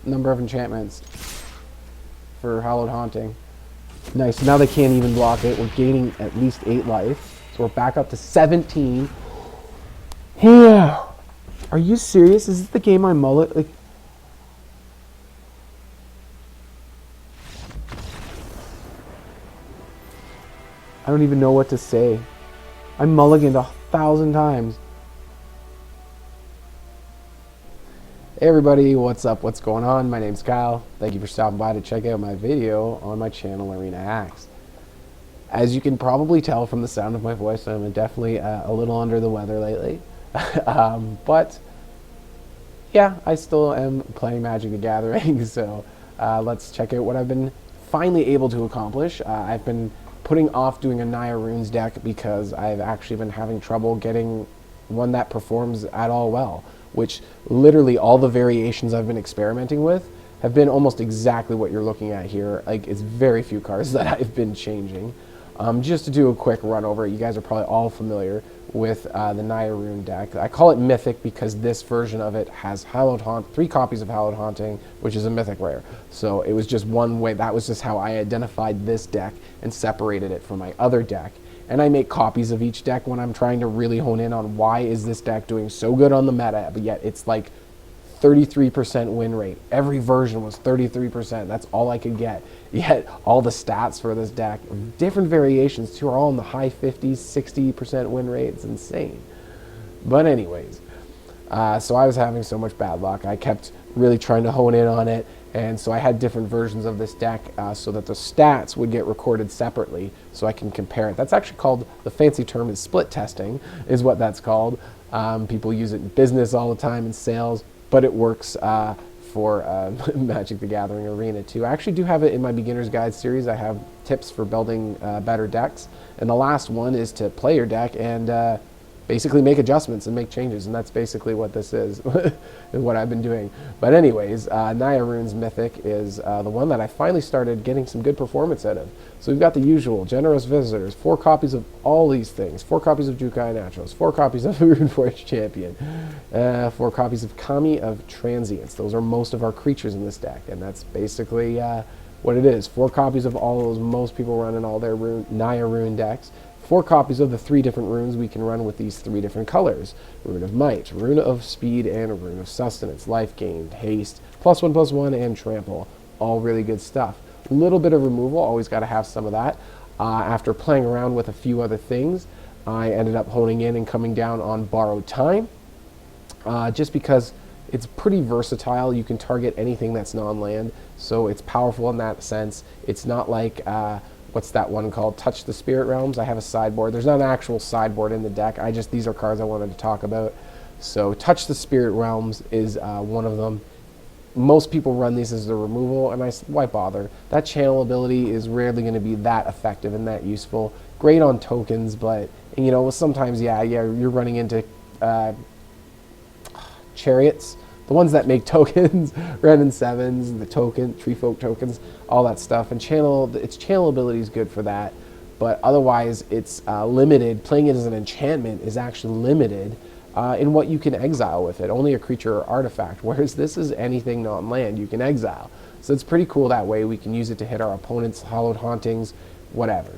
number of enchantments for Hallowed Haunting. Nice. Now they can't even block it. We're gaining at least 8 life. So we're back up to 17. Yeah. Are you serious? Is this the game I mullet? Like, I don't even know what to say. I mulliganed 1,000 times. Hey everybody, what's up? What's going on? My name's Kyle. Thank you for stopping by to check out my video on my channel, Arena Hacks. As you can probably tell from the sound of my voice, I'm definitely a little under the weather lately. But yeah, I still am playing Magic the Gathering, so let's check out what I've been finally able to accomplish. I've been putting off doing a Naya Runes deck because I've actually been having trouble getting one that performs at all well, which literally all the variations I've been experimenting with have been almost exactly what you're looking at here. Like, it's very few cards that I've been changing. Just to do a quick run over it, you guys are probably all familiar with the Naya Rune deck. I call it Mythic because this version of it has 3 copies of Hallowed Haunting, which is a Mythic rare. So it was just one way, that was just how I identified this deck and separated it from my other deck. And I make copies of each deck when I'm trying to really hone in on why is this deck doing so good on the meta, but yet it's like 33% win rate. Every version was 33%. That's all I could get. Yet all the stats for this deck, different variations too, are all in the high 50s, 60% win rate. It's insane. But anyways, so I was having so much bad luck. I kept really trying to hone in on it. And so I had different versions of this deck so that the stats would get recorded separately so I can compare it. That's actually called, the fancy term is split testing, is what that's called. People use it in business all the time, in sales, but it works for Magic the Gathering Arena too. I actually do have it in my Beginner's Guide series. I have tips for building better decks. And the last one is to play your deck and basically make adjustments and make changes, and that's basically what this is and what I've been doing. But anyways, Naya Rune's Mythic is the one that I finally started getting some good performance out of. So we've got the usual generous visitors, 4 copies of all these things, 4 copies of Jukai Naturalist, 4 copies of Rune Forge Champion, 4 copies of Kami of Transience. Those are most of our creatures in this deck, and that's basically what it is. 4 copies of all those most people run in all their Naya Rune decks. 4 copies of the 3 different runes we can run with these 3 different colors. Rune of Might, Rune of Speed, and Rune of Sustenance. Life gained, haste, +1/+1, and trample. All really good stuff. A little bit of removal, always got to have some of that. After playing around with a few other things, I ended up honing in and coming down on Borrowed Time. Just because it's pretty versatile. You can target anything that's non-land, so it's powerful in that sense. It's not like what's that one called? Touch the Spirit Realms. I have a sideboard. There's not an actual sideboard in the deck. These are cards I wanted to talk about. So Touch the Spirit Realms is one of them. Most people run these as the removal, and why bother? That channel ability is rarely going to be that effective and that useful. Great on tokens, but you know, sometimes you're running into chariots. The ones that make tokens, red and 7s, the tree folk tokens, all that stuff. And its channel ability is good for that, but otherwise it's limited. Playing it as an enchantment is actually limited in what you can exile with it. Only a creature or artifact, whereas this is anything non-land you can exile. So it's pretty cool that way. We can use it to hit our opponent's Hallowed Hauntings, whatever.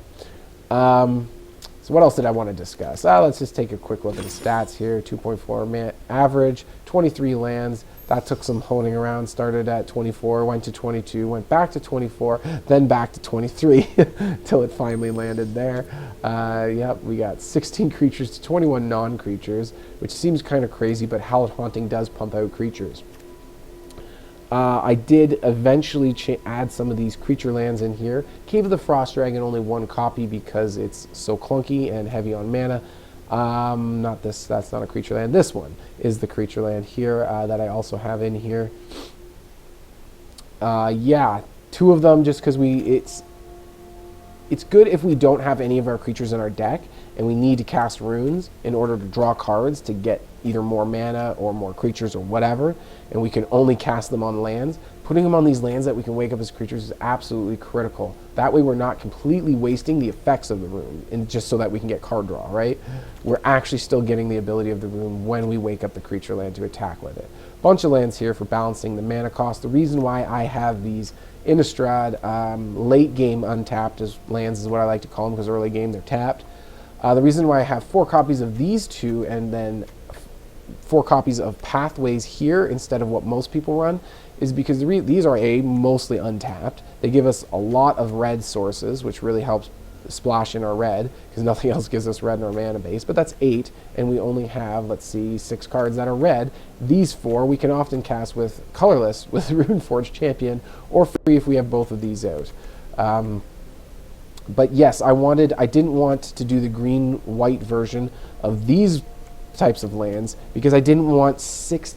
So what else did I want to discuss? Let's just take a quick look at the stats here. 2.4 average, 23 lands. That took some honing around. Started at 24, went to 22, went back to 24, then back to 23 until it finally landed there. Yep, we got 16 creatures to 21 non-creatures, which seems kind of crazy, but Hallowed Haunting does pump out creatures. I did eventually add some of these creature lands in here. Cave of the Frost Dragon, only 1 copy because it's so clunky and heavy on mana. Not this, that's not a creature land. This one is the creature land here that I also have in here. Yeah, 2 of them just because it's good if we don't have any of our creatures in our deck and we need to cast runes in order to draw cards to get either more mana or more creatures or whatever, and we can only cast them on lands. Putting them on these lands that we can wake up as creatures is absolutely critical. That way we're not completely wasting the effects of the rune, and just so that we can get card draw, right? We're actually still getting the ability of the rune when we wake up the creature land to attack with it. bunch of lands here for balancing the mana cost. The reason why I have these Innistrad late game untapped as lands is what I like to call them, because early game they're tapped. The reason why I have 4 copies of these two and then 4 copies of Pathways here instead of what most people run is because these are mostly untapped. They give us a lot of red sources, which really helps splash in our red, because nothing else gives us red in our mana base, but that's 8, and we only have, let's see, 6 cards that are red. These 4 we can often cast with colorless, with Runeforge Champion, or free if we have both of these out. But yes, I didn't want to do the green-white version of these types of lands, because I didn't want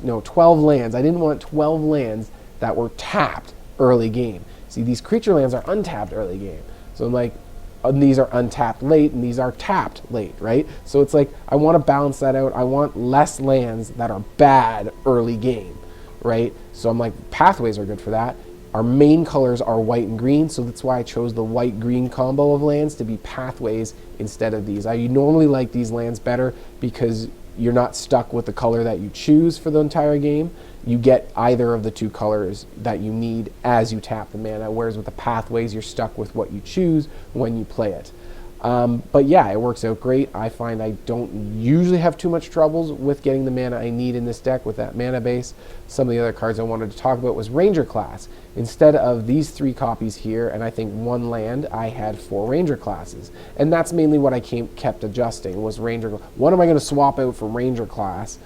12 lands. I didn't want 12 lands that were tapped early game. See, these creature lands are untapped early game. So I'm like, and these are untapped late, and these are tapped late, right? So it's like, I want to balance that out. I want less lands that are bad early game, right? So I'm like, Pathways are good for that. Our main colors are white and green, so that's why I chose the white-green combo of lands to be Pathways instead of these. I normally like these lands better because you're not stuck with the color that you choose for the entire game. You get either of the 2 colors that you need as you tap the mana, whereas with the Pathways, you're stuck with what you choose when you play it. But yeah, it works out great. I find I don't usually have too much troubles with getting the mana I need in this deck with that mana base. Some of the other cards I wanted to talk about was Ranger class. Instead of these 3 copies here, and I think 1 land, I had 4 Ranger classes. And that's mainly what I kept adjusting, was Ranger. What am I going to swap out for Ranger class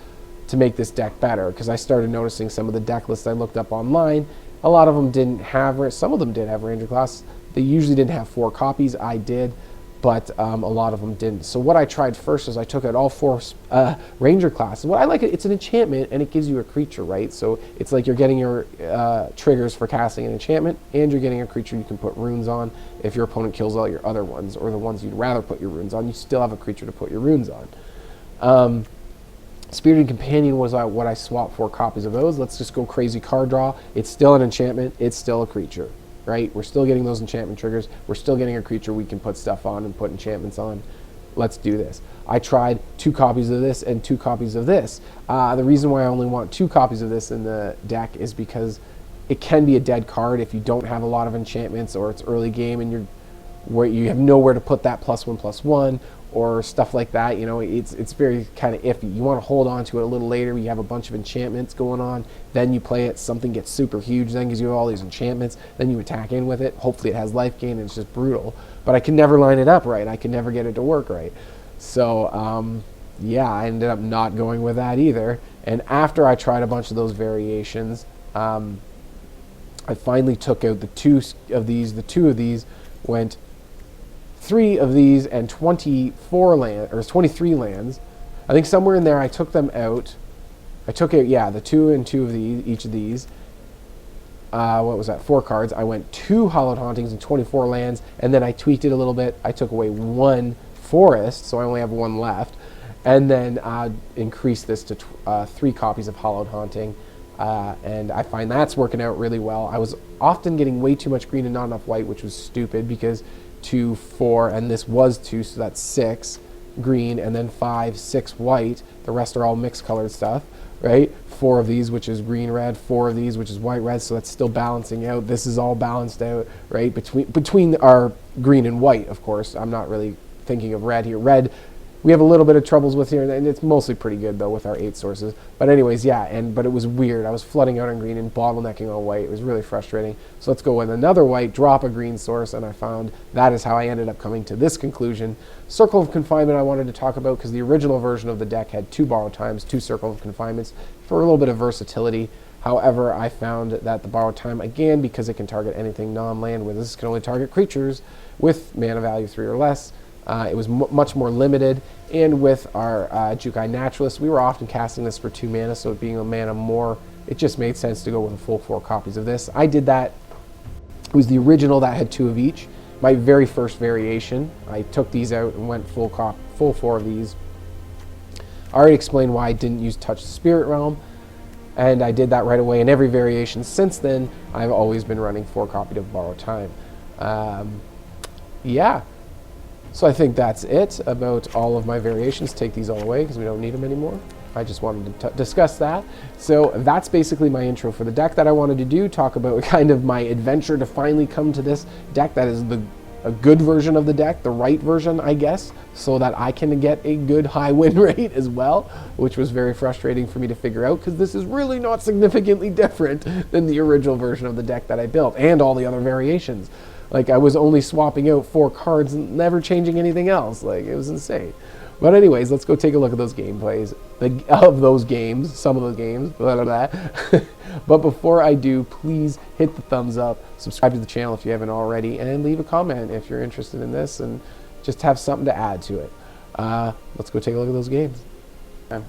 to make this deck better? Because I started noticing some of the deck lists I looked up online, a lot of them didn't have, some of them did have Ranger class. They usually didn't have 4 copies. I did, but a lot of them didn't. So what I tried first is I took out all 4 Ranger classes. What I like, it's an enchantment and it gives you a creature, right? So it's like you're getting your triggers for casting an enchantment, and you're getting a creature you can put runes on. If your opponent kills all your other ones, or the ones you'd rather put your runes on, you still have a creature to put your runes on. Spirited Companion was what I swapped 4 copies of those. Let's just go crazy card draw. It's still an enchantment. It's still a creature, right? We're still getting those enchantment triggers. We're still getting a creature we can put stuff on and put enchantments on. Let's do this. I tried 2 copies of this and 2 copies of this. The reason why I only want 2 copies of this in the deck is because it can be a dead card if you don't have a lot of enchantments, or it's early game and you have nowhere to put that +1/+1 or stuff like that. You know, it's very kind of iffy. You want to hold on to it a little later. You have a bunch of enchantments going on, then you play it, something gets super huge, then gives you all these enchantments, then you attack in with it. Hopefully it has life gain and it's just brutal. But I can never line it up right. I can never get it to work right. So yeah, I ended up not going with that either. And after I tried a bunch of those variations, I finally took out the 2 of these. The 2 of these went 3 of these and 24 land, or 23 lands. I think somewhere in there I took them out. I took out, yeah, the 2 and 2 of these, each of these. What was that? 4 cards. I went 2 Hallowed Hauntings and 24 lands, and then I tweaked it a little bit. I took away 1 forest, so I only have 1 left, and then increased this to 3 copies of Hallowed Haunting. And I find that's working out really well. I was often getting way too much green and not enough white, which was stupid, because 2, 4, and this was 2, so that's 6 green, and then 5, 6 white. The rest are all mixed colored stuff, right? 4 of these, which is green red, 4 of these, which is white red, so that's still balancing out. This is all balanced out, right? Between our green and white, of course. I'm not really thinking of red here. Red, we have a little bit of troubles with here, and it's mostly pretty good though with our 8 sources. But anyways, yeah, but it was weird. I was flooding out on green and bottlenecking on white. It was really frustrating. So let's go with another white, drop a green source, and I found that is how I ended up coming to this conclusion. Circle of Confinement I wanted to talk about because the original version of the deck had 2 borrow times, 2 Circle of Confinements for a little bit of versatility. However, I found that the borrow time, again, because it can target anything non-land, where this can only target creatures with mana value 3 or less, it was much more limited, and with our Jukai Naturalist, we were often casting this for 2 mana, so it being a mana more, it just made sense to go with a full 4 copies of this. I did that. It was the original that had 2 of each. My very first variation, I took these out and went full 4 of these. I already explained why I didn't use Touch the Spirit Realm, and I did that right away. In every variation since then, I've always been running 4 copies of Borrow Time. Yeah. So I think that's it about all of my variations. Take these all away because we don't need them anymore. I just wanted to discuss that. So that's basically my intro for the deck that I wanted to do, talk about kind of my adventure to finally come to this deck that is a good version of the deck, the right version, I guess, so that I can get a good high win rate as well, which was very frustrating for me to figure out because this is really not significantly different than the original version of the deck that I built and all the other variations. Like, I was only swapping out 4 cards and never changing anything else. Like, it was insane. But anyways, let's go take a look at those gameplays of those games, some of the games, blah, blah, blah. But before I do, please hit the thumbs up, subscribe to the channel if you haven't already, and leave a comment if you're interested in this and just have something to add to it. Let's go take a look at those games. Okay.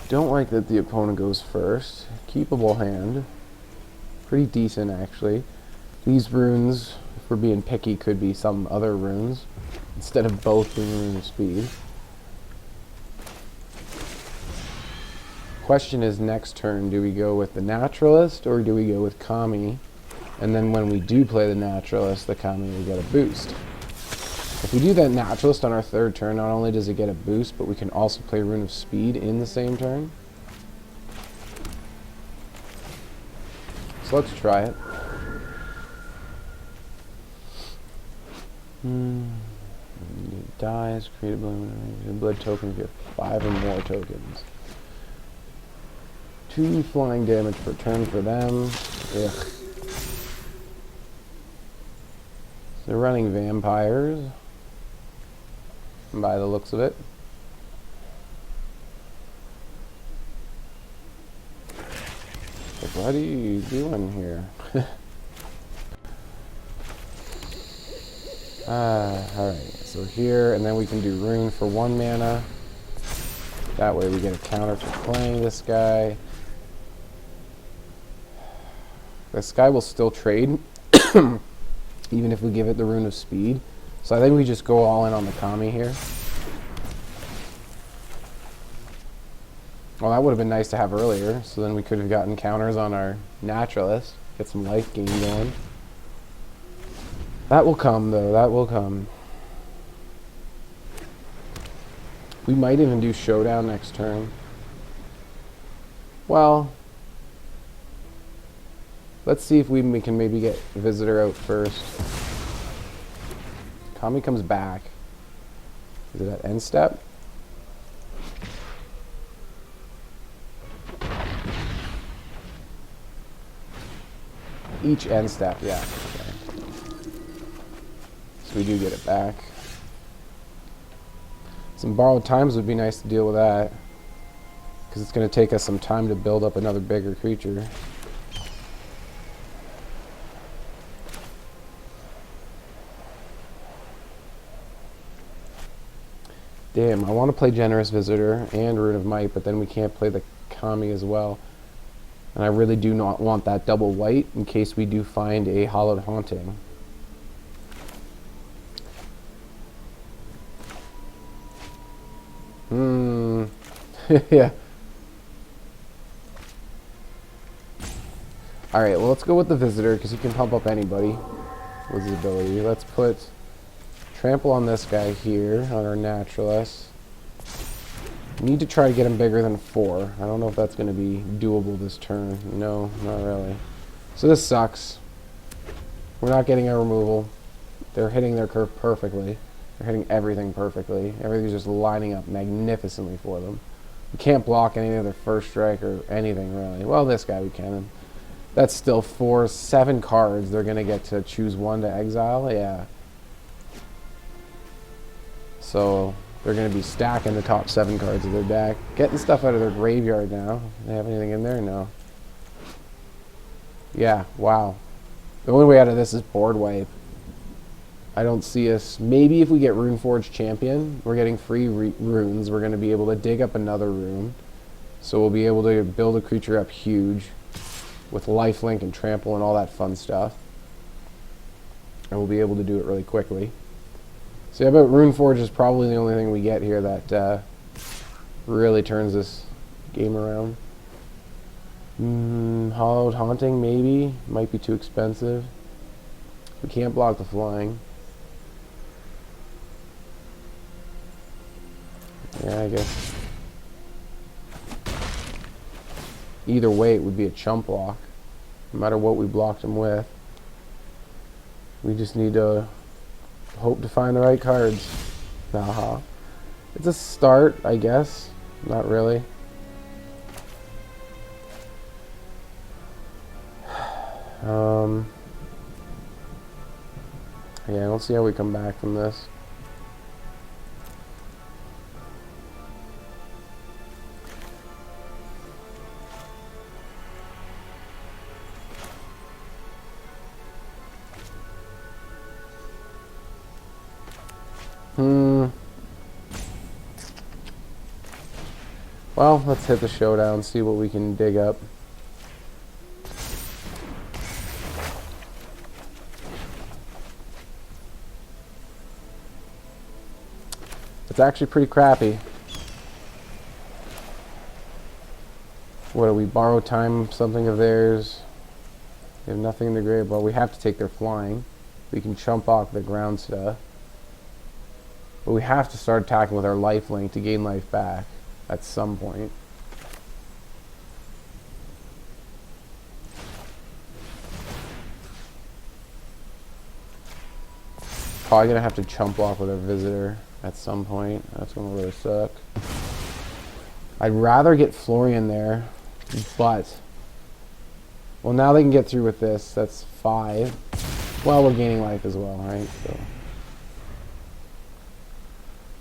Don't like that the opponent goes first. Keepable hand. Pretty decent, actually. These runes, if we're being picky, could be some other runes instead of both being Rune of Speed. Question is, next turn, do we go with the Naturalist or do we go with Kami? And then when we do play the Naturalist, the Kami will get a boost. If we do that Naturalist on our 3rd turn, not only does it get a boost, but we can also play Rune of Speed in the same turn. So let's try it. Dies, create a blood token if you have 5 or more tokens. 2 flying damage per turn for them. Ugh. They're running vampires, by the looks of it. Like, what are you doing here? Alright, so here, and then we can do Rune for 1 mana. That way we get a counter for playing this guy. This guy will still trade, even if we give it the Rune of Speed. So I think we just go all in on the Kami here. Well, that would have been nice to have earlier, so then we could have gotten counters on our Naturalist, get some life gain going. That will come, though. That will come. We might even do Showdown next turn. Well, let's see if we can maybe get Visitor out first. Kami comes back. Is it at end step? Each end step, yeah. Okay. So we do get it back. Some borrowed times would be nice to deal with that, because it's going to take us some time to build up another bigger creature. Damn, I want to play Generous Visitor and Rune of Might, but then we can't play the Kami as well. And I really do not want that double white in case we do find a Hallowed Haunting. Yeah. Alright, well, let's go with the Visitor, because he can pump up anybody with his ability. Let's put Trample on this guy here, on our Naturalist. Need to try to get him bigger than 4. I don't know if that's going to be doable this turn. No, not really. So this sucks. We're not getting a removal. They're hitting their curve perfectly. They're hitting everything perfectly. Everything's just lining up magnificently for them. We can't block any of their first strike or anything, really. Well, this guy we can. That's still 7 cards. They're going to get to choose 1 to exile. Yeah. So they're going to be stacking the top 7 cards of their deck. Getting stuff out of their graveyard now. Do they have anything in there? No. Yeah, wow. The only way out of this is board wipe. I don't see us. Maybe if we get Runeforge Champion, we're getting free runes. We're going to be able to dig up another rune. So we'll be able to build a creature up huge with lifelink and trample and all that fun stuff. And we'll be able to do it really quickly. So I bet Runeforge is probably the only thing we get here that really turns this game around. Hallowed Haunting, maybe. Might be too expensive. We can't block the flying. Yeah, I guess. Either way, it would be a chump block. No matter what we blocked him with. We just need to hope to find the right cards. Haha. It's a start, I guess. Not really. Yeah, I don't see how we come back from this. Well, let's hit the Showdown, see what we can dig up. It's actually pretty crappy. What do we borrow time something of theirs? They have nothing in the grave. Well, we have to take their flying. We can chump off the ground stuff. But we have to start attacking with our life link to gain life back at some point. Probably gonna have to chump block with our visitor at some point. That's gonna really suck. I'd rather get Florian there, but well, now they can get through with this. That's 5. Well, we're gaining life as well, right?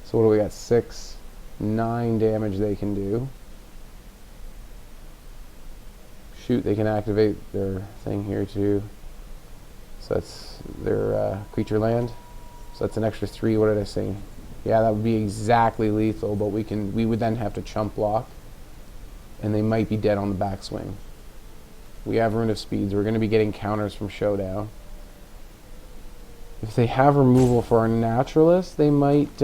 So what do we got? 6, 9 damage they can do. Shoot, they can activate their thing here too. So that's their creature land. So that's an extra 3. What did I say? Yeah, that would be exactly lethal, but we would then have to chump block, and they might be dead on the backswing. We have Rune of Speeds. We're going to be getting counters from Showdown. If they have removal for our Naturalist, they might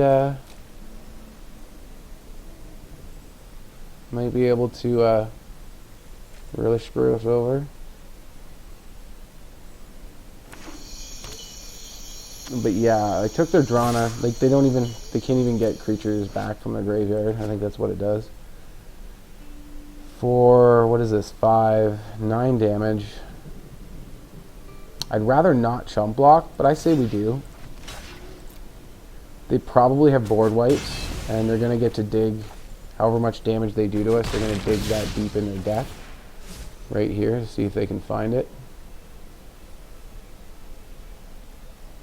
be able to really screw us over. But yeah, I took their Drana. Like they can't even get creatures back from their graveyard. I think that's what it does. For what is this? 5, 9 damage. I'd rather not chump block, but I say we do. They probably have board wipes, and they're gonna get to dig however much damage they do to us. They're gonna dig that deep in their deck, right here, to see if they can find it.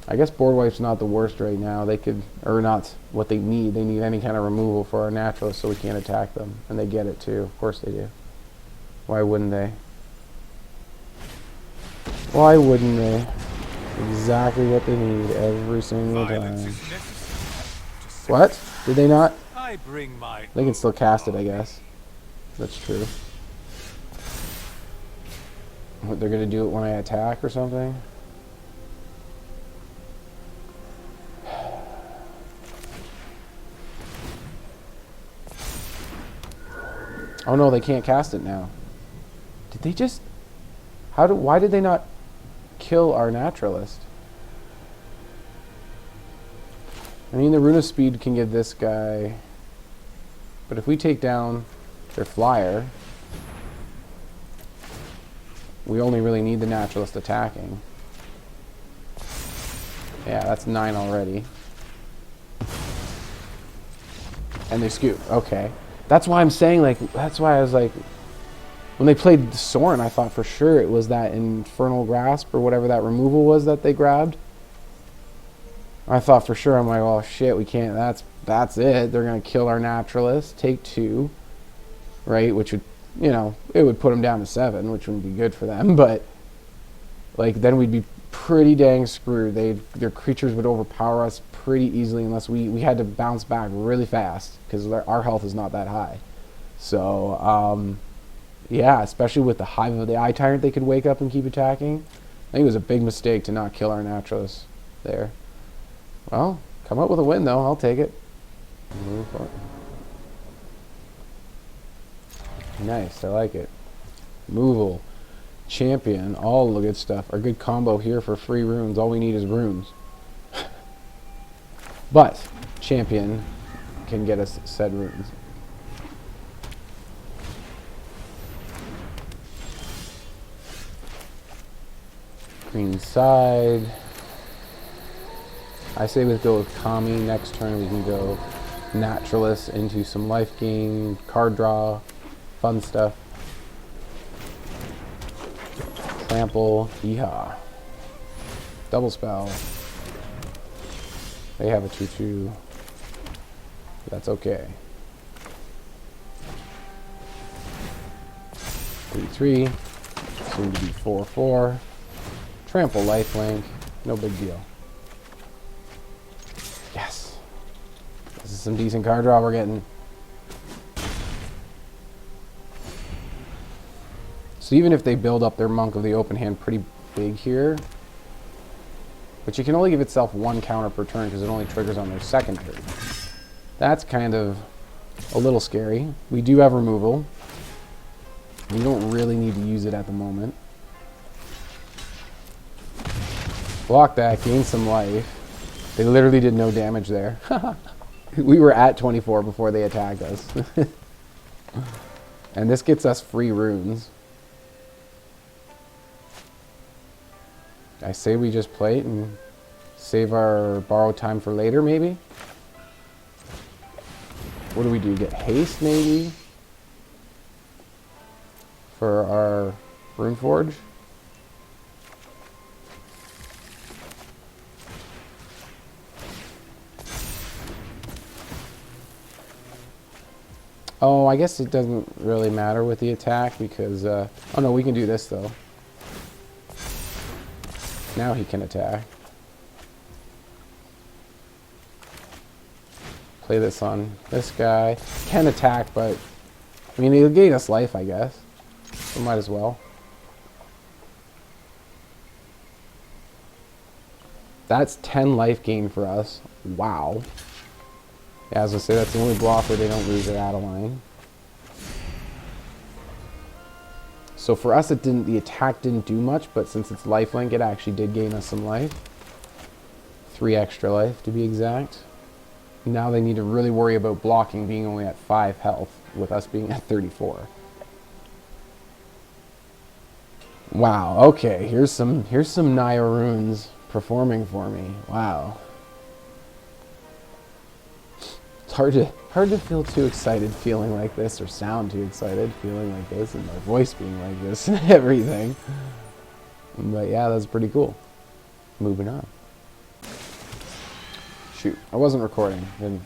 I guess board wipe's not the worst right now. They could, or not what they need. They need any kind of removal for our Naturalist so we can't attack them. And they get it too. Of course they do. Why wouldn't they? Why wouldn't they? Exactly what they need every single time. What? Did they not? They can still cast it, I guess. That's true. What, they're gonna do it when I attack or something? Oh no, they can't cast it now. Did they just... why did they not kill our Naturalist? I mean, the Rune of Speed can get this guy. But if we take down their flyer, we only really need the Naturalist attacking. Yeah, that's 9 already. And they scoop. Okay. That's why I'm saying, like, that's why I was like, when they played Sorin, I thought for sure it was that Infernal Grasp or whatever that removal was that they grabbed. I thought for sure, I'm like, oh shit, we can't, that's it. They're going to kill our Naturalist, take 2, right? Which would, you know, it would put them down to 7, which wouldn't be good for them, but, like, then we'd be pretty dang screwed. Their creatures would overpower us pretty easily unless we had to bounce back really fast because our health is not that high. So, yeah, especially with the Hive of the Eye Tyrant, they could wake up and keep attacking. I think it was a big mistake to not kill our Naturalist there. Well, Come up with a win, though. I'll take it. Nice, I like it. Removal, champion, all the good stuff. Our good combo here for free runes. All we need is runes. But champion can get us said runes. Green side. I say we go with Kami. Next turn we can go Naturalist into some life gain, card draw, fun stuff. Trample, yeehaw. Double spell. They have a 2/2. That's okay. 3/3. Soon to be 4/4. Trample, lifelink. No big deal. Yes. This is some decent card draw we're getting. So even if they build up their Monk of the Open Hand pretty big here, but you can only give itself one counter per turn because it only triggers on their second turn. That's kind of a little scary. We do have removal. We don't really need to use it at the moment. Block that, gain some life. They literally did no damage there. We were at 24 before they attacked us. And this gets us free runes. I say we just play it and save our borrowed time for later, maybe? What do we do? Get haste, maybe? For our Rune Forge? Oh, I guess it doesn't really matter with the attack because, oh no, we can do this though. Now he can attack. Play this on this guy. Can attack, but I mean, he'll gain us life, I guess. So might as well. That's 10 life gain for us. Wow. Yeah, as I say, that's the only block where they don't lose their Adeline. So for us, it didn't. The attack didn't do much, but since it's lifelink, it actually did gain us some life. 3 extra life, to be exact. Now they need to really worry about blocking being only at 5 health, with us being at 34. Wow. Okay. Here's some Naya Runes performing for me. Wow. It's hard to feel too excited feeling like this, or sound too excited feeling like this, and my voice being like this and everything. But yeah, that's pretty cool. Moving on. Shoot, I wasn't recording. It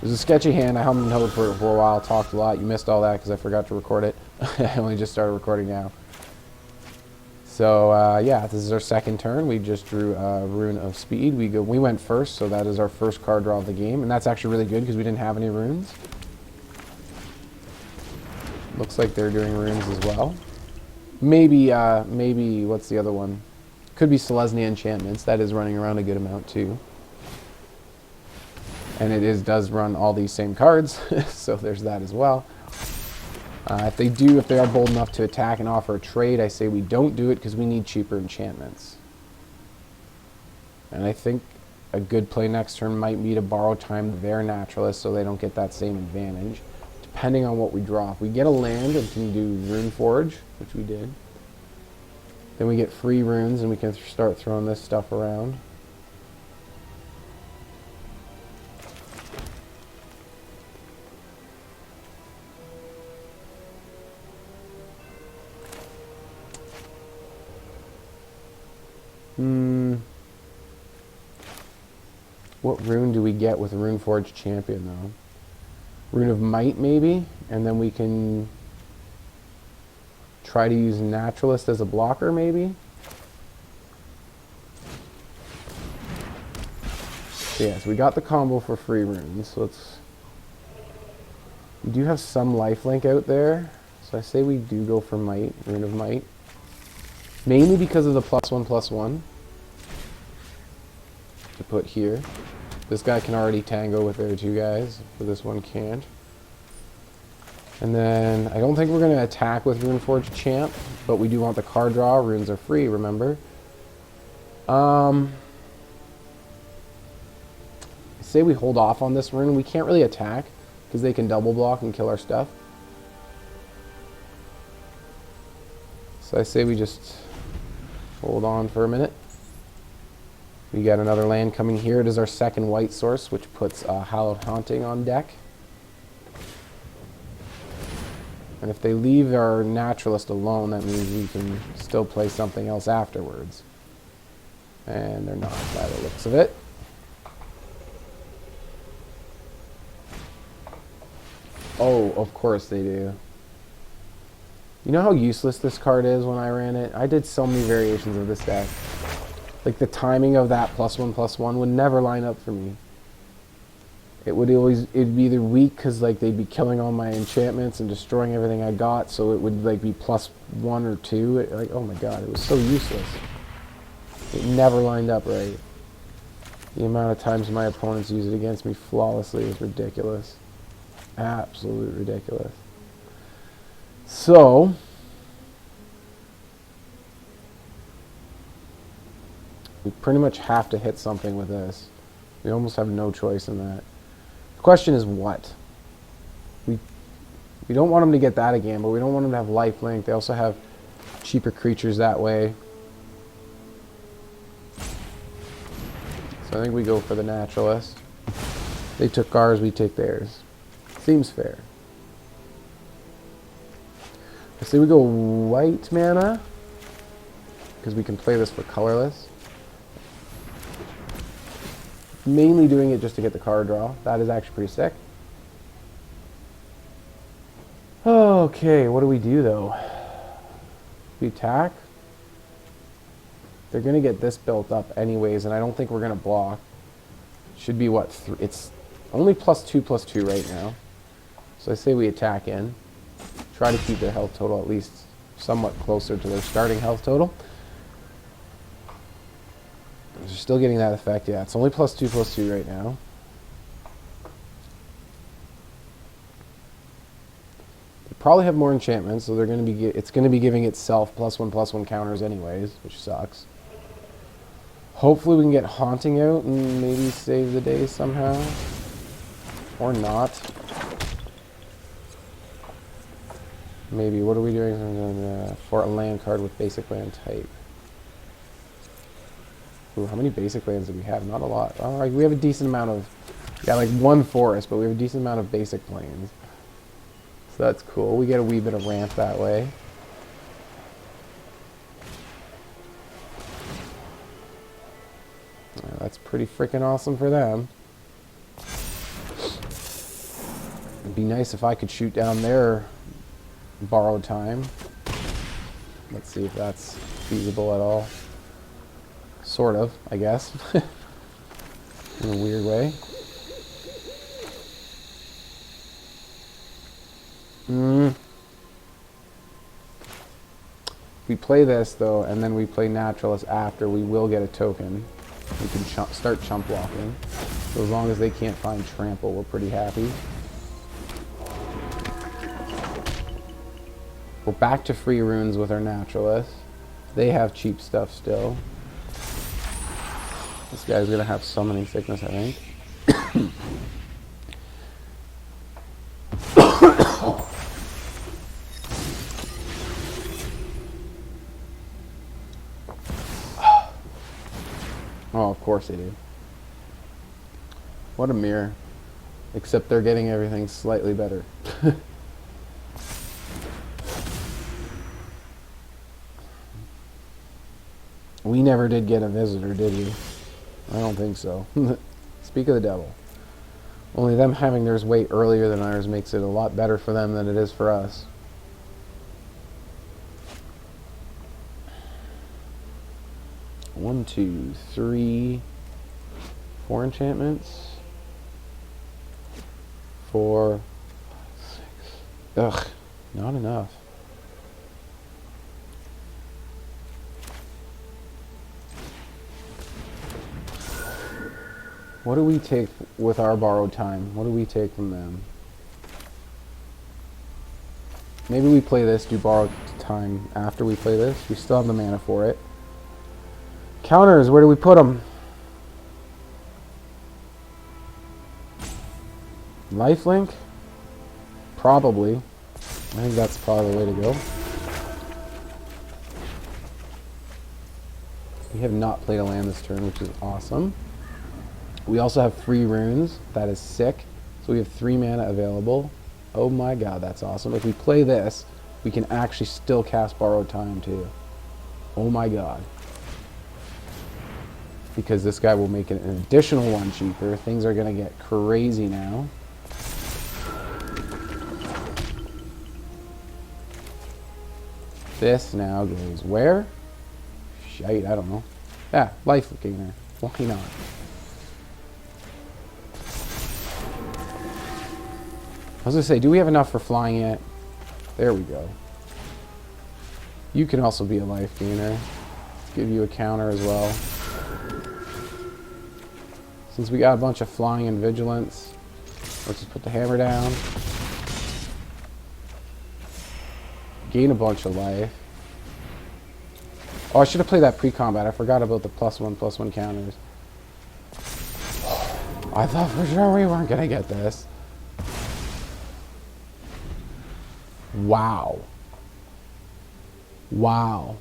was a sketchy hand. I hummed and howed for a while, talked a lot. You missed all that because I forgot to record it. I only just started recording now. So yeah, this is our second turn. We just drew Rune of Speed. We went first, so that is our first card draw of the game, and that's actually really good because we didn't have any runes. Looks like they're doing runes as well. Maybe what's the other one? Could be Selesnya Enchantments. That is running around a good amount too, and it does run all these same cards, so there's that as well. If they are bold enough to attack and offer a trade, I say we don't do it because we need cheaper enchantments. And I think a good play next turn might be to borrow time their Naturalist so they don't get that same advantage, depending on what we draw. If we get a land and can do Rune Forge, which we did, then we get free runes and we can start throwing this stuff around. What rune do we get with Rune Forge Champion, though? Rune of Might, maybe? And then we can try to use Naturalist as a blocker, maybe? So yeah, so we got the combo for free runes. So we do have some lifelink out there. So I say we do go for Might, Rune of Might. Mainly because of the +1/+1 to put here. This guy can already tango with their two guys, but this one can't. And then I don't think we're going to attack with Runeforge Champ, but we do want the card draw. Runes are free, remember. Say we hold off on this rune. We can't really attack because they can double block and kill our stuff. So I say we just hold on for a minute. We got another land coming here. It is our second white source, which puts Hallowed Haunting on deck. And if they leave our Naturalist alone, that means we can still play something else afterwards. And they're not, by the looks of it. Oh, of course they do. You know how useless this card is when I ran it? I did so many variations of this deck. Like, the timing of that +1/+1 would never line up for me. It'd be either weak because, like, they'd be killing all my enchantments and destroying everything I got, so it would, like, be +1 or 2. Like, oh my god, it was so useless. It never lined up right. The amount of times my opponents use it against me flawlessly is ridiculous. Absolutely ridiculous. So, we pretty much have to hit something with this. We almost have no choice in that. The question is what? We don't want them to get that again, but we don't want them to have lifelink. They also have cheaper creatures that way. So I think we go for the Naturalist. They took ours, we take theirs. Seems fair. I say we go white mana, because we can play this for colorless. Mainly doing it just to get the card draw. That is actually pretty sick. Okay, what do we do though? We attack. They're going to get this built up anyways, and I don't think we're going to block. Should be what? It's only +2/+2 right now. So I say we attack in. Try to keep their health total at least somewhat closer to their starting health total. They're still getting that effect. Yeah, it's only +2/+2 right now. They probably have more enchantments, so they're going to be. It's going to be giving itself +1/+1 counters anyways, which sucks. Hopefully we can get Haunting out and maybe save the day somehow, or not. Maybe. What are we doing for a land card with basic land type? Ooh, how many basic lands do we have? Not a lot. Alright, we have a decent amount of... Yeah, like one forest, but we have a decent amount of basic plains. So that's cool. We get a wee bit of ramp that way. That's pretty freaking awesome for them. It'd be nice if I could shoot down their borrowed time. Let's see if that's feasible at all. Sort of, I guess. In a weird way. If we play this, though, and then we play Naturalist after, we will get a token. We can start chump blocking. So as long as they can't find Trample, we're pretty happy. We're back to free runes with our Naturalist. They have cheap stuff still. This guy's gonna have Summoning Sickness, I think. Oh, of course they do. What a mirror. Except they're getting everything slightly better. We never did get a visitor, did we? I don't think so. Speak of the devil. Only them having theirs way earlier than ours makes it a lot better for them than it is for us. One, two, three, 4 enchantments. 4, 6. Ugh, not enough. What do we take with our borrowed time? What do we take from them? Maybe we play this, do borrowed time after we play this. We still have the mana for it. Counters, where do we put them? Lifelink? Probably. I think that's probably the way to go. We have not played a land this turn, which is awesome. We also have free runes. That is sick. So we have 3 mana available. Oh my god, that's awesome. If we play this, we can actually still cast Borrowed Time too. Oh my god. Because this guy will make it an additional 1 cheaper. Things are going to get crazy now. This now goes where? Shite, I don't know. Yeah, Life Gainer. Why not? I was going to say, do we have enough for flying yet? There we go. You can also be a life gainer. Let's give you a counter as well. Since we got a bunch of flying and vigilance, let's just put the hammer down. Gain a bunch of life. Oh, I should have played that pre-combat. I forgot about the +1/+1 counters. I thought for sure we weren't going to get this. Wow. Wow.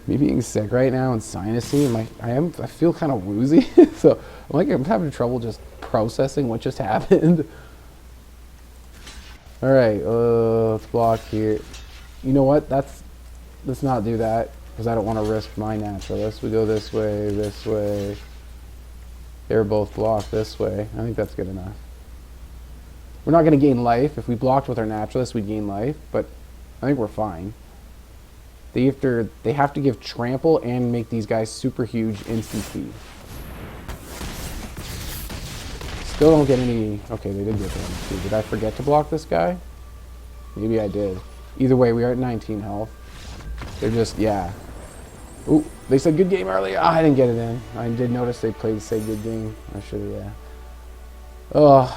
Me being sick right now and sinusy, I feel kind of woozy. So I'm having trouble just processing what just happened. All right, let's block here. You know what? Let's not do that because I don't want to risk my Naturalist. We go this way, this way. They're both blocked this way. I think that's good enough. We're not going to gain life. If we blocked with our Naturalist, we'd gain life, but I think we're fine. They have to give trample and make these guys super huge instant speed. Still don't get any... Okay, they did get the instant speed. Did I forget to block this guy? Maybe I did. Either way, we are at 19 health. They're just... Yeah. Ooh, they said good game earlier. Oh, I didn't get it in. I did notice they played say good game. I should have, yeah. Ugh.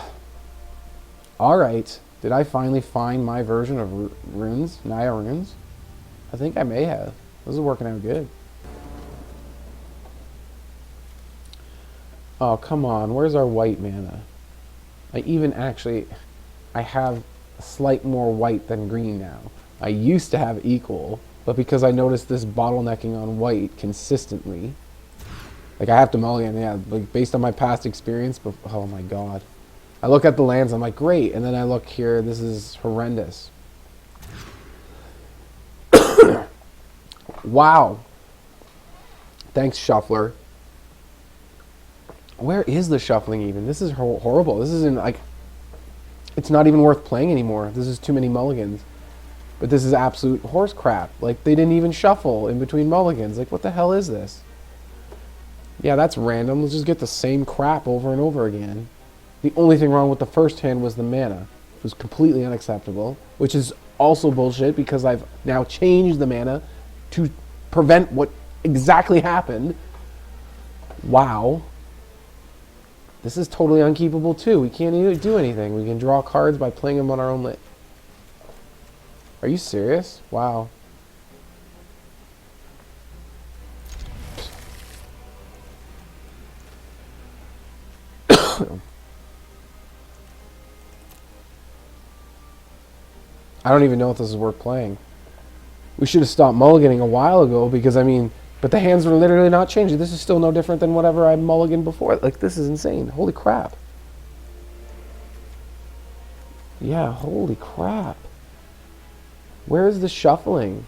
Alright. Did I finally find my version of runes? Naya runes? I think I may have. This is working out good. Oh, come on. Where's our white mana? I have a slight more white than green now. I used to have equal, but because I noticed this bottlenecking on white consistently, like I have to mulligan, yeah, like based on my past experience, but oh my god. I look at the lands, I'm like, great, and then I look here, this is horrendous. Wow. Thanks, Shuffler. Where is the shuffling even? This is horrible. This isn't like... It's not even worth playing anymore. This is too many mulligans. But this is absolute horse crap. Like, they didn't even shuffle in between mulligans. Like, what the hell is this? Yeah, that's random. Let's just get the same crap over and over again. The only thing wrong with the first hand was the mana. It was completely unacceptable. Which is also bullshit because I've now changed the mana to prevent what exactly happened. Wow. This is totally unkeepable too. We can't even do anything. We can draw cards by playing them on our own lit. Are you serious? Wow. I don't even know if this is worth playing. We should have stopped mulliganing a while ago because, I mean, but the hands were literally not changing. This is still no different than whatever I mulliganed before. Like, this is insane. Holy crap. Yeah, holy crap. Where is the shuffling?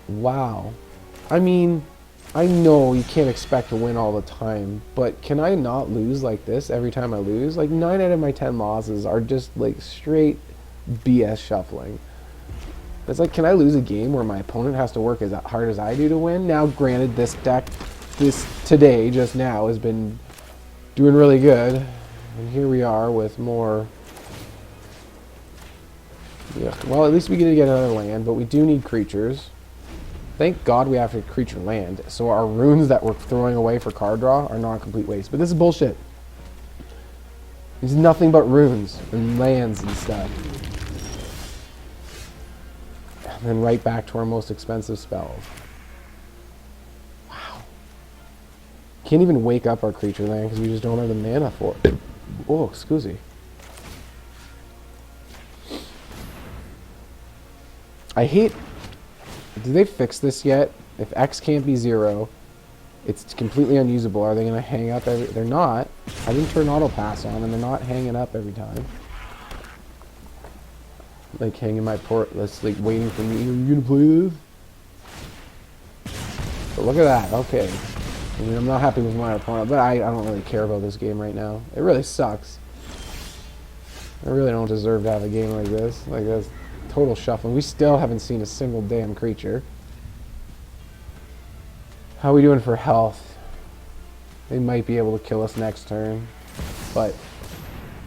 Wow. I mean, I know you can't expect to win all the time, but can I not lose like this every time I lose? Like, 9 out of my 10 losses are just, like, straight BS shuffling. It's like, can I lose a game where my opponent has to work as hard as I do to win? Now, granted, this deck, today, just now, has been doing really good. And here we are with more Yeah. Well, at least we get to get another land, but we do need creatures. Thank God we have to creature land, so our runes that we're throwing away for card draw are not a complete waste. But this is bullshit. There's nothing but runes and lands and stuff. And then right back to our most expensive spells. Wow. Can't even wake up our creature land because we just don't have the mana for it. Oh, excuse me. I hate... Did they fix this yet? If X can't be 0, it's completely unusable. Are they going to hang up every... They're not. I didn't turn auto pass on and they're not hanging up every time. Like hanging my port, that's like waiting for me. Are you gonna play this? But look at that, okay. I mean, I'm not happy with my opponent, but I don't really care about this game right now. It really sucks. I really don't deserve to have a game like this. Like, that's total shuffling. We still haven't seen a single damn creature. How are we doing for health? They might be able to kill us next turn, but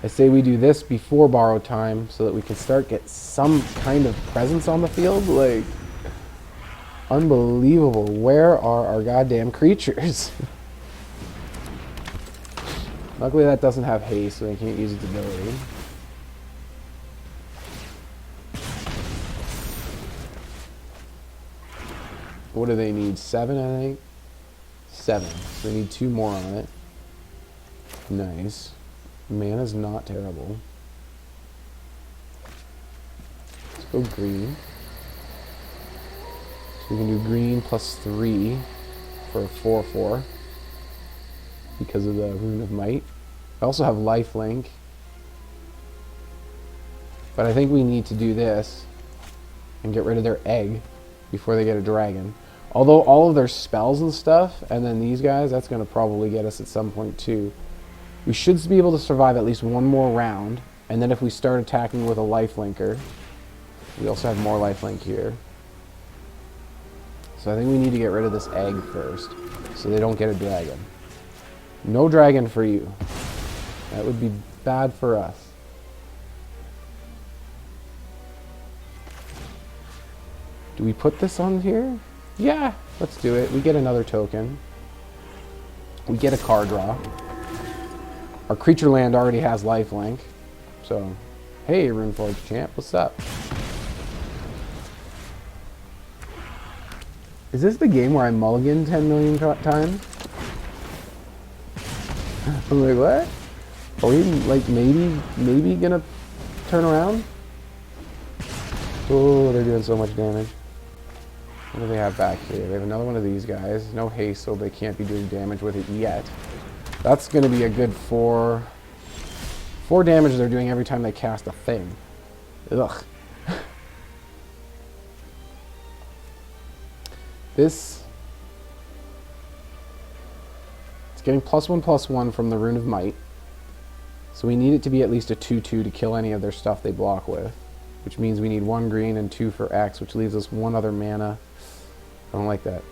I say we do this before borrow time so that we can start get some kind of presence on the field. Like, unbelievable. Where are our goddamn creatures? Luckily that doesn't have haste, so they can't use its ability. What do they need? 7, I think? 7. So they need 2 more on it. Nice. Mana's not terrible. Let's go green. So we can do green plus 3 for a 4/4 because of the Rune of Might. I also have lifelink. But I think we need to do this and get rid of their egg before they get a dragon. Although all of their spells and stuff, and then these guys, that's going to probably get us at some point too. We should be able to survive at least one more round, and then if we start attacking with a lifelinker, we also have more lifelink here. So I think we need to get rid of this egg first, so they don't get a dragon. No dragon for you. That would be bad for us. Do we put this on here? Yeah, let's do it. We get another token. We get a card draw. Our creature land already has lifelink. So, hey, Runeforge champ, what's up? Is this the game where I mulligan 10 million times? I'm like, what? Are we, like, maybe gonna turn around? Oh, they're doing so much damage. What do they have back here? They have another one of these guys. No haste, so they can't be doing damage with it yet. That's going to be a good 4 damage they're doing every time they cast a thing. Ugh. This... It's getting +1/+1 from the Rune of Might. So we need it to be at least a 2/2 to kill any of their stuff they block with. Which means we need 1 green and 2 for X, which leaves us 1 other mana. I don't like that.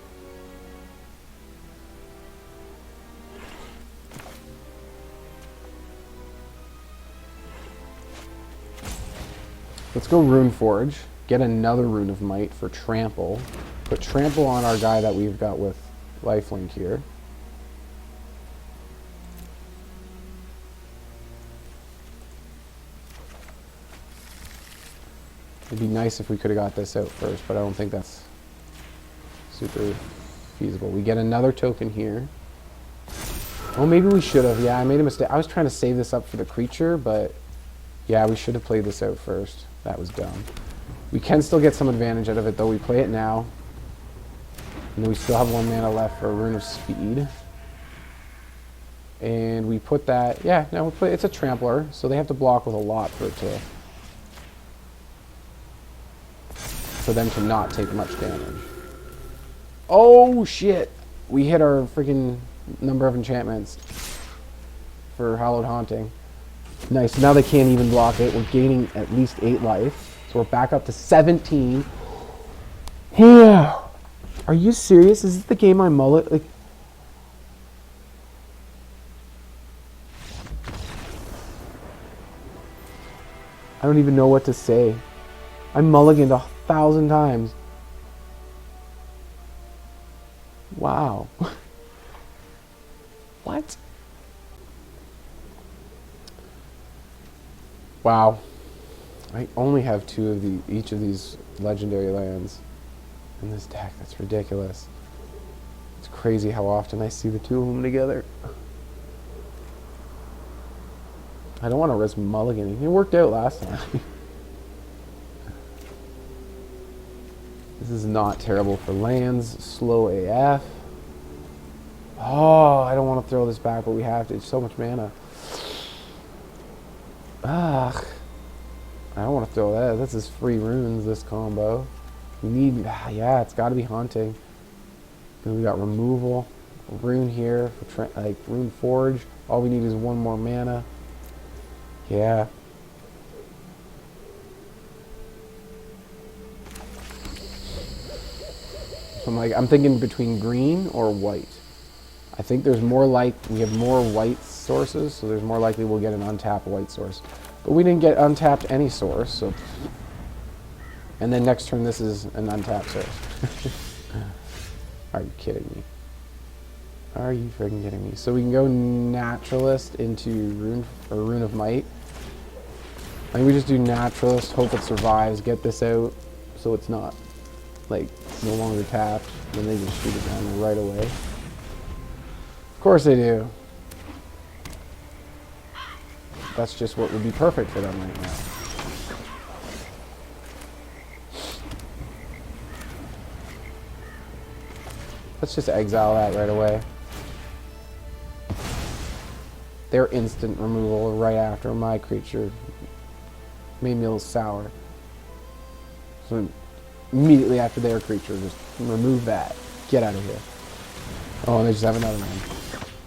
Let's go Runeforge. Get another Rune of Might for Trample. Put Trample on our guy that we've got with lifelink here. It'd be nice if we could have got this out first, but I don't think that's super feasible. We get another token here. Oh, maybe we should have. Yeah, I made a mistake. I was trying to save this up for the creature, but yeah, we should have played this out first. That was dumb. We can still get some advantage out of it, though. We play it now. And then we still have 1 mana left for a Rune of Speed. And we put that... Yeah, no, we play, it's a Trampler, so they have to block with a lot for it to... for them to not take much damage. Oh, shit! We hit our freaking number of enchantments for Hallowed Haunting. Nice, now they can't even block it. We're gaining at least 8 life. So we're back up to 17. Yeah. Are you serious? Is this the game I mullet? Like, I don't even know what to say. I mulliganed 1,000 times. Wow. What? Wow. I only have 2 of each of these legendary lands in this deck. That's ridiculous. It's crazy how often I see the 2 of them together. I don't want to risk mulliganing. It worked out last time. This is not terrible for lands. Slow AF. Oh, I don't want to throw this back, but we have to. It's so much mana. Ugh. I don't want to throw that. This is free runes, this combo. We need, yeah, it's got to be Haunting. Then we got removal. Rune here, for like Rune Forge. All we need is 1 more mana. Yeah. So I'm thinking between green or white. I think there's more we have more white sources, so there's more likely we'll get an untapped white source. But we didn't get untapped any source, so. And then next turn this is an untapped source. Are you kidding me? Are you freaking kidding me? So we can go Naturalist into Rune of Might. I think we just do Naturalist, hope it survives, get this out so it's not like no longer tapped. Then they just shoot it down right away. Of course they do. That's just what would be perfect for them right now. Let's just exile that right away. Their instant removal right after my creature made me a little sour. So immediately after their creature, just remove that. Get out of here. Oh, and they just have another one.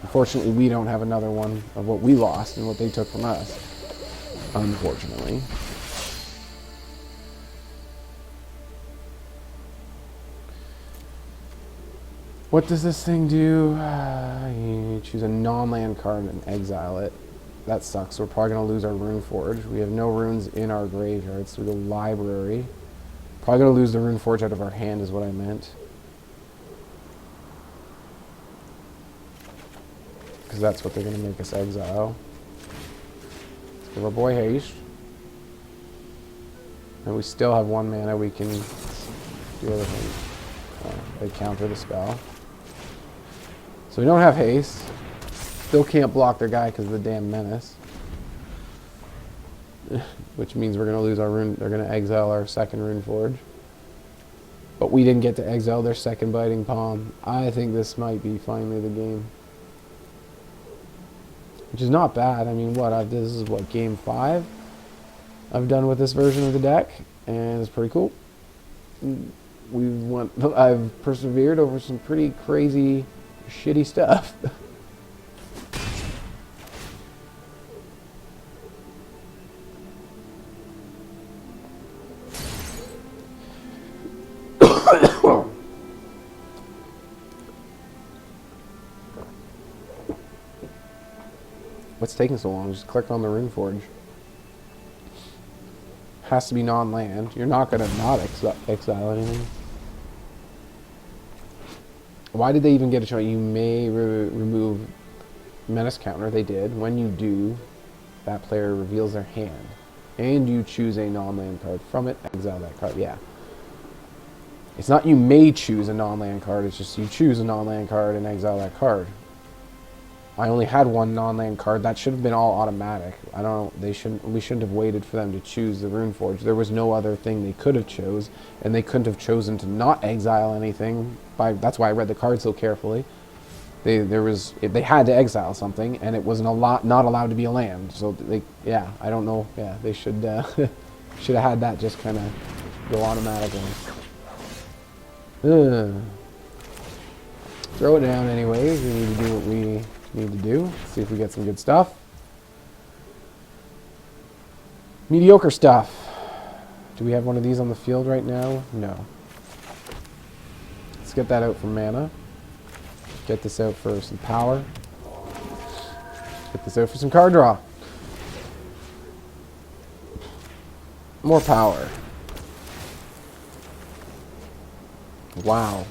Unfortunately, we don't have another one of what we lost and what they took from us. Unfortunately. What does this thing do? You choose a non-land card and exile it. That sucks. We're probably going to lose our Rune Forge. We have no runes in our graveyard, so we go library. Probably going to lose the Rune Forge out of our hand is what I meant. Because that's what they're going to make us exile. Let's give our boy haste. And we still have 1 mana. We can do other things. They counter the spell. So we don't have haste. Still can't block their guy because of the damn menace. Which means we're going to lose our rune. They're going to exile our second Rune Forge. But we didn't get to exile their second Biting Palm. I think this might be finally the game. Which is not bad. I mean, this is what, game 5 I've done with this version of the deck. And it's pretty cool. I've persevered over some pretty crazy, shitty stuff. What's taking so long? Just click on the Rune Forge. Has to be non-land. You're not going to not exile anything. Why did they even get a choice? You may remove menace counter. They did. When you do, that player reveals their hand. And you choose a non-land card from it. Exile that card. Yeah. It's not you may choose a non-land card. It's just you choose a non-land card and exile that card. I only had 1 non-land card. That should have been all automatic. I don't know. We shouldn't have waited for them to choose the Rune Forge. There was no other thing they could have chose, and they couldn't have chosen to not exile anything. That's why I read the card so carefully. They had to exile something, and it wasn't not allowed to be a land. So yeah, I don't know. Yeah, they should should have had that just kind of go automatically. Throw it down anyways. We need to do what we need to do. See if we get some good stuff. Mediocre stuff. Do we have one of these on the field right now? No. Let's get that out for mana. Get this out for some power. Get this out for some card draw. More power. Wow.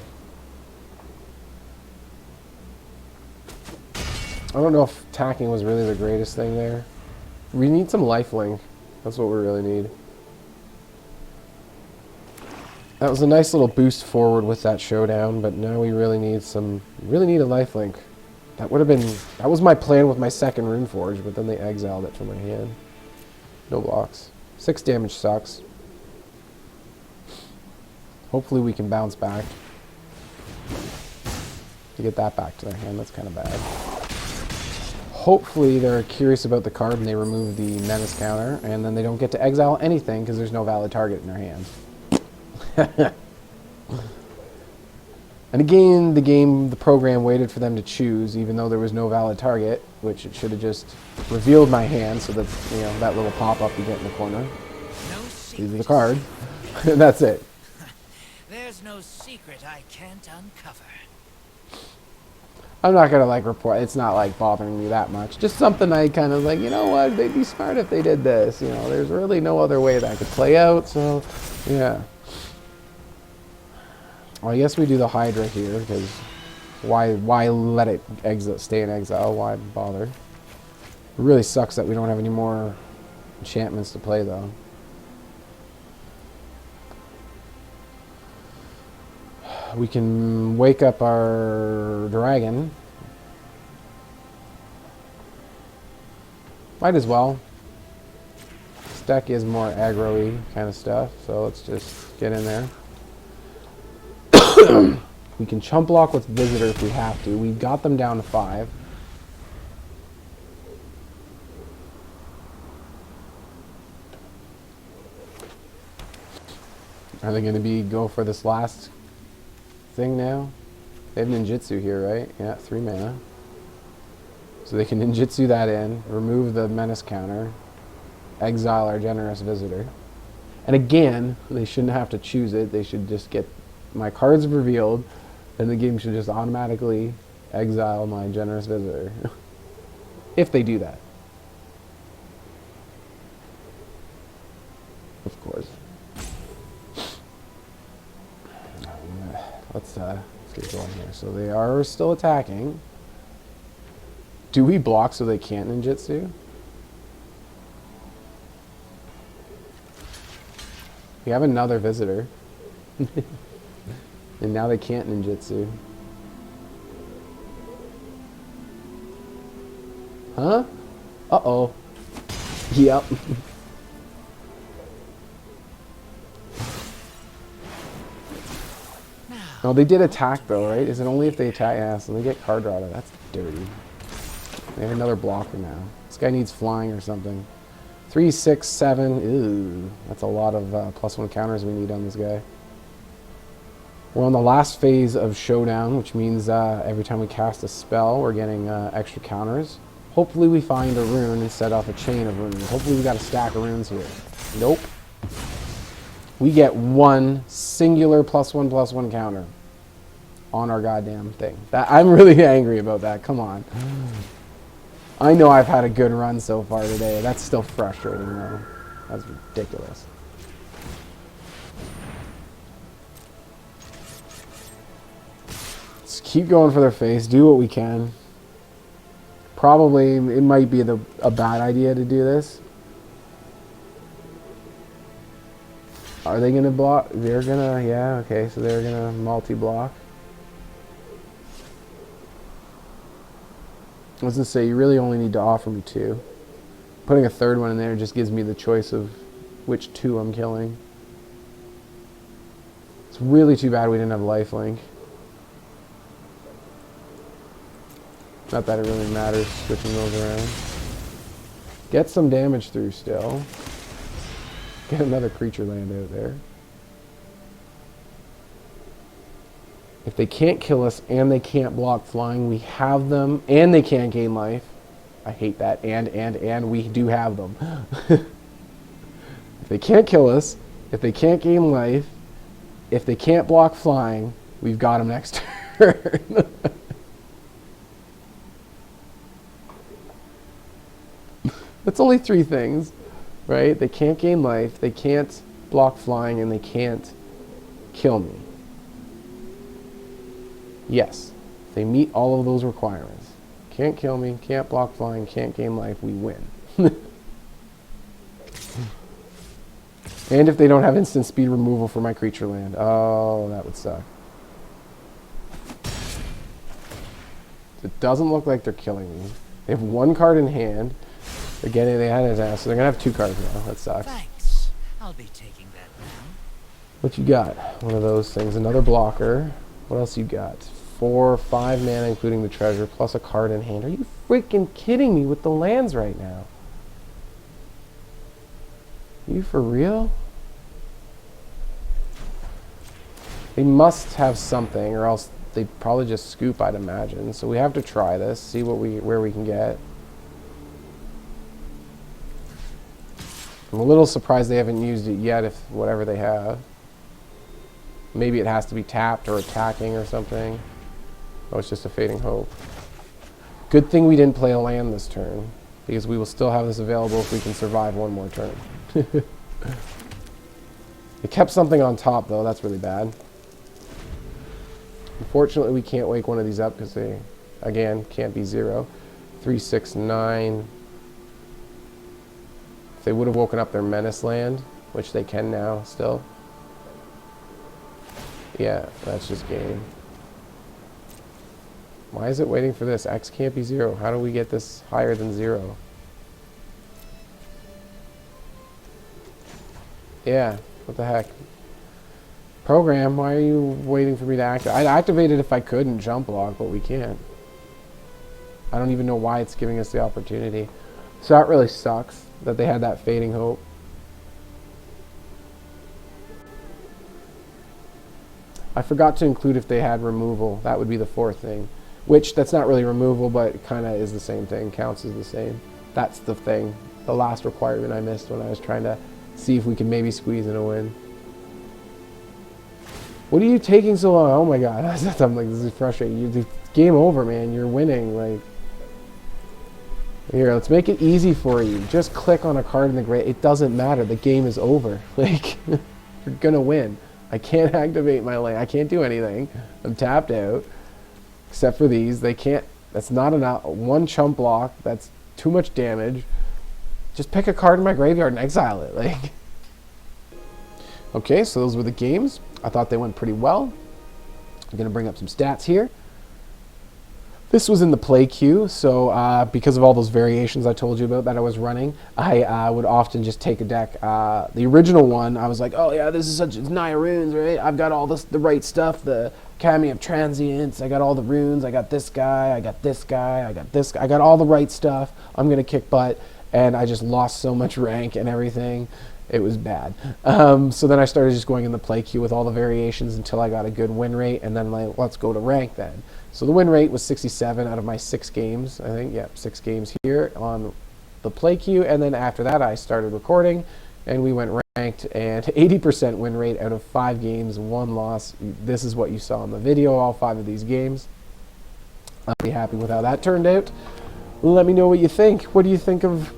I don't know if attacking was really the greatest thing there. We need some lifelink. That's what we really need. That was a nice little boost forward with that showdown, but now we really need a lifelink. That was my plan with my second Rune Forge, but then they exiled it from my hand. No blocks. 6 damage sucks. Hopefully we can bounce back. To get that back to their hand, that's kind of bad. Hopefully they're curious about the card and they remove the menace counter, and then they don't get to exile anything because there's no valid target in their hand. And again, the program waited for them to choose, even though there was no valid target, which it should have just revealed my hand so that, you know, that little pop-up you get in the corner. These are the cards. That's it. There's no secret I can't uncover. I'm not gonna like report. It's not like bothering me that much. Just something I kind of like. You know what? They'd be smart if they did this. You know, there's really no other way that could play out. So, yeah. Well, I guess we do the Hydra here because why let it stay in exile? Why bother? It really sucks that we don't have any more enchantments to play though. We can wake up our dragon. Might as well. This deck is more aggro-y kind of stuff, so let's just get in there. We can chump block with Visitor if we have to. We got them down to 5. Are they going to go for this last thing now? They have ninjutsu here, right? Yeah, 3 mana. So they can ninjutsu that in, remove the menace counter, exile our generous visitor. And again, they shouldn't have to choose it. They should just get my cards revealed, and the game should just automatically exile my generous visitor. If they do that. Of course. Let's get going here. So they are still attacking. Do we block so they can't ninjutsu? We have another visitor. And now they can't ninjutsu. Huh? Uh-oh. Yep. No, they did attack though, right? Is it only if they attack? Yeah, so they get card draw. That's dirty. They have another blocker now. This guy needs flying or something. 3, 6, 7. Ooh, that's a lot of +1 counters we need on this guy. We're on the last phase of Showdown, which means every time we cast a spell, we're getting extra counters. Hopefully we find a rune and set off a chain of runes. Hopefully we got a stack of runes here. Nope. We get one singular +1/+1 counter on our goddamn thing. I'm really angry about that. Come on. I know I've had a good run so far today. That's still frustrating though. That's ridiculous. Let's keep going for their face. Do what we can. Probably it might be a bad idea to do this. Are they going to block? They're going to, yeah, okay, so they're going to multi-block. I was going to say, you really only need to offer me 2. Putting a third one in there just gives me the choice of which 2 I'm killing. It's really too bad we didn't have lifelink. Not that it really matters switching those around. Get some damage through still. Get another creature land out there. If they can't kill us and they can't block flying, we have them, and they can't gain life. I hate that. And we do have them. If they can't kill us, if they can't gain life, if they can't block flying, we've got them next turn. That's only 3 things. Right? They can't gain life, they can't block flying, and they can't kill me. Yes, they meet all of those requirements. Can't kill me, can't block flying, can't gain life, we win. And if they don't have instant speed removal for my creature land. Oh, that would suck. It doesn't look like they're killing me. They have one card in hand. Again, they had his ass, so they're going to have two cards now. That sucks. Thanks. I'll be taking that now. What you got? One of those things. Another blocker. What else you got? 4, 5 mana, including the treasure, plus a card in hand. Are you freaking kidding me with the lands right now? You for real? They must have something, or else they'd probably just scoop, I'd imagine. So we have to try this, see where we can get. I'm a little surprised they haven't used it yet, if whatever they have. Maybe it has to be tapped or attacking or something. Oh, it's just a Fading Hope. Good thing we didn't play a land this turn, because we will still have this available if we can survive one more turn. They kept something on top, though. That's really bad. Unfortunately, we can't wake one of these up because they, again, can't be 0. 3, 6, 9. If they would have woken up their Menace land, which they can now still. Yeah, that's just game. Why is it waiting for this? X can't be 0. How do we get this higher than 0? Yeah, what the heck? Program, why are you waiting for me to activate? I'd activate it if I could and jump block, but we can't. I don't even know why it's giving us the opportunity. So that really sucks that they had that Fading Hope. I forgot to include if they had removal. That would be the 4th thing. Which, that's not really removal, but it kind of is the same thing. Counts as the same. That's the thing. The last requirement I missed when I was trying to see if we can maybe squeeze in a win. What are you taking so long? Oh my god. I'm like, this is frustrating. Game over, man. You're winning. Like, here, let's make it easy for you. Just click on a card in the gray. It doesn't matter. The game is over. Like, you're gonna win. I can't activate my land. I can't do anything. I'm tapped out. Except for these. They can't. That's not enough. One chump block. That's too much damage. Just pick a card in my graveyard and exile it. Like. Okay, so those were the games. I thought they went pretty well. I'm going to bring up some stats here. This was in the play queue, so because of all those variations I told you about that I was running, I would often just take a deck. The original one, I was like, oh yeah, this is such Naya Runes, right? I've got all the right stuff, the Kami of Transience, I got all the runes, I got this guy, I got this guy, I got this guy, I got all the right stuff. I'm going to kick butt, and I just lost so much rank and everything. It was bad. So then I started just going in the play queue with all the variations until I got a good win rate, and then like, let's go to rank then. So the win rate was 67 out of my 6 games, I think. Yep, 6 games here on the play queue, and then after that I started recording, and we went ranked, and 80% win rate out of 5 games, 1 loss. This is what you saw in the video, all 5 of these games. I'm pretty happy with how that turned out. Let me know what you think. What do you think of...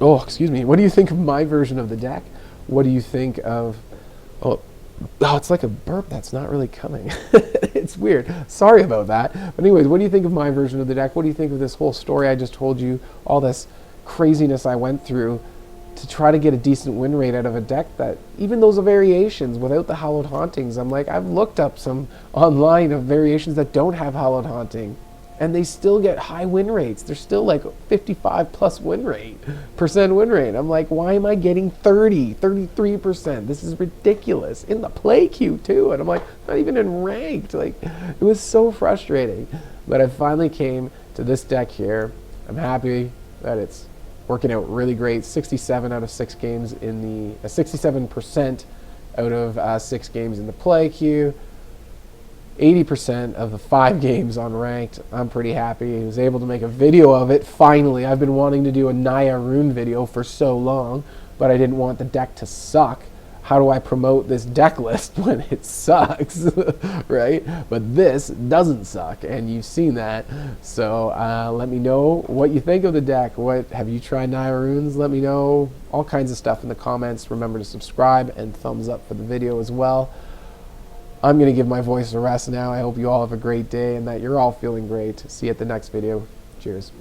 Oh, excuse me. What do you think of my version of the deck? What do you think of... Oh, it's like a burp that's not really coming. It's weird. Sorry about that. But anyways, what do you think of my version of the deck? What do you think of this whole story I just told you? All this craziness I went through to try to get a decent win rate out of a deck that, even those variations without the Hallowed Hauntings, I'm like, I've looked up some online of variations that don't have Hallowed Haunting, and they still get high win rates. They're still like 55 plus win rate. I'm like, why am I getting 30, 33%? This is ridiculous. In the play queue too. And I'm like, not even in ranked. Like, it was so frustrating. But I finally came to this deck here. I'm happy that it's working out really great. 67 out of 6 games in the, 67% out of 6 games in the play queue. 80% of the 5 games on ranked. I'm pretty happy. I was able to make a video of it. Finally, I've been wanting to do a Naya Rune video for so long, but I didn't want the deck to suck. How do I promote this deck list when it sucks, right? But this doesn't suck, and you've seen that. So let me know what you think of the deck. Have you tried Naya Runes? Let me know. All kinds of stuff in the comments. Remember to subscribe and thumbs up for the video as well. I'm going to give my voice a rest now. I hope you all have a great day and that you're all feeling great. See you at the next video. Cheers.